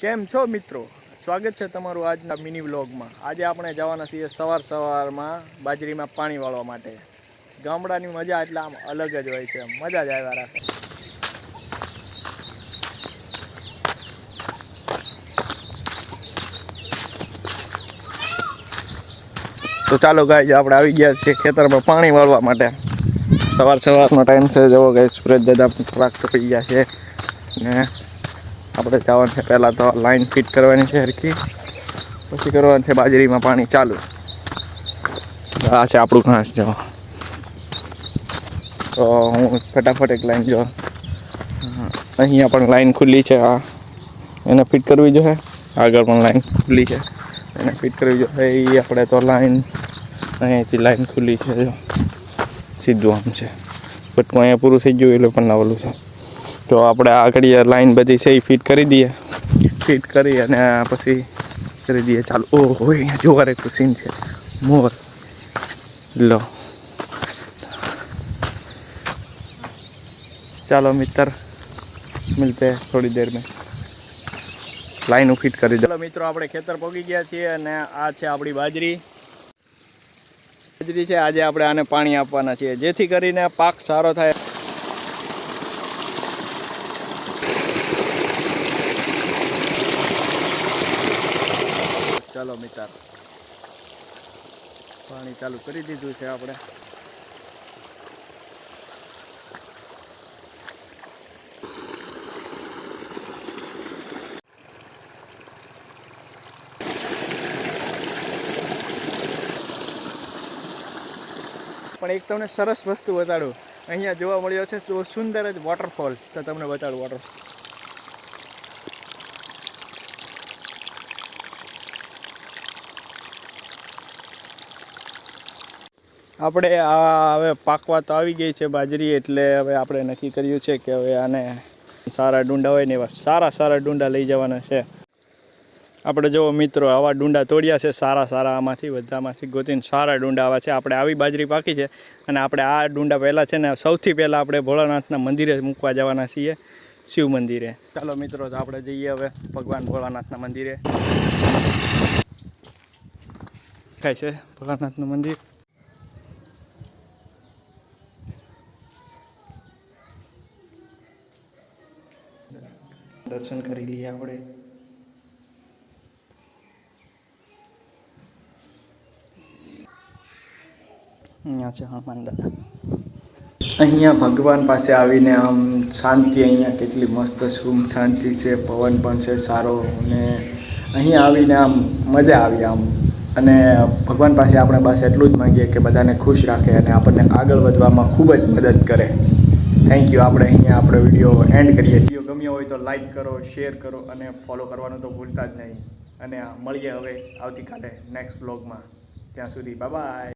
કેમ છો મિત્રો? સ્વાગત છે તમારું આજના મિની વ્લોગમાં. આજે આપણે જવાના છીએ સવારમાં બાજરીમાં પાણી વાળવા માટે. ગામડાની મજા એટલે આમ અલગ જ હોય છે, મજા જ આવ્યા રાખે. તો ચાલો ગાઈઝ, આપણે આવી ગયા છીએ ખેતરમાં પાણી વાળવા માટે. સવારનો ટાઈમ છે, જવો ગાઈઝ, સુરજ દાદા થોડાક થઈ ગયા છે ને આપણે જવાનું છે. પહેલાં તો લાઈન ફિટ કરવાની છે હરખી, પછી કરવાનું છે બાજરીમાં પાણી ચાલુ. આ છે આપણું ઘાસ. જો તો હું ફટાફટ એક લાઈન જો અહીંયા પણ લાઈન ખુલ્લી છે, એને ફિટ કરવી જોઈએ. આગળ પણ લાઈન ખુલ્લી છે, એને ફિટ કરવી જોઈએ. એ આપણે તો લાઈન અહીંયાથી લાઈન ખુલ્લી છે, જો સીધું આમ છે. બટકું અહીંયા પૂરું થઈ ગયું એટલે પણ લાવેલું છે. તો આપણે આગળ લાઈન બધી છે એ ફિટ કરી દઈએ. ફિટ કરી અને પછી કરી દઈએ ચાલુ. ઓહો, અહીંયા જોવા રે સીન છે, મોર. લો ચાલો મિત્ર, મિલતે થોડી દેર મેં. લાઈન ફિટ કરી દે. ચાલો મિત્રો, આપણે ખેતર પહોંચી ગયા છીએ અને આ છે આપણી બાજરી છે. આજે આપણે આને પાણી આપવાના છીએ, જેથી કરીને પાક સારો થાય. ચાલો મિત્ર, પાણી ચાલુ કરી દીધું છે આપણે. પણ એક તમને સરસ વસ્તુ બતાડું. અહીંયા જોવા મળ્યો છે તો સુંદર જ વોટરફોલ. તો તમને બતાડું વોટરફોલ. આપણે આ હવે પાકવા તો આવી ગઈ છે બાજરી, એટલે હવે આપણે નક્કી કર્યું છે કે હવે આને સારા ડુંડા હોય ને એવા સારા ડુંડા લઈ જવાના છે. આપણે જો મિત્રો આવા ડુંડા તોડ્યા છે, સારા આમાંથી બધામાંથી ગોતીને સારા ડુંડા આવા છે. આપણે આવી બાજરી પાકી છે અને આપણે આ ડુંડા પહેલાં છે ને સૌથી પહેલાં આપણે ભોળાનાથના મંદિરે મૂકવા જવાના છીએ, શિવ મંદિરે. ચાલો મિત્રો, તો આપણે જઈએ હવે ભગવાન ભોળાનાથના મંદિરે. થાય છે ભોળાનાથનું મંદિર. દર્શન કરી લઈએ આપણે. અહીંયા છે હનુમાન દાદા. અહીંયા ભગવાન પાસે આવીને આમ શાંતિ, અહીંયા કેટલી મસ્ત શાંતિ છે. પવન પણ છે સારો, અને અહીંયા આવીને આમ મજા આવી આમ. અને ભગવાન પાસે આપણે બસ એટલું જ માંગીએ કે બધાને ખુશ રાખે અને આપણને આગળ વધવામાં ખૂબ જ મદદ કરે. Thank you. આપણે અહીંયા આપણો વિડીયો એન્ડ કરીએ. વિડીયો ગમ્યો હોય તો લાઈક કરો, શેર કરો અને ફોલો કરવાનું તો ભૂલતા જ નહીં. અને મળીએ હવે આવતીકાલે નેક્સ્ટ વ્લોગમાં. ત્યાં સુધી બાય બાય.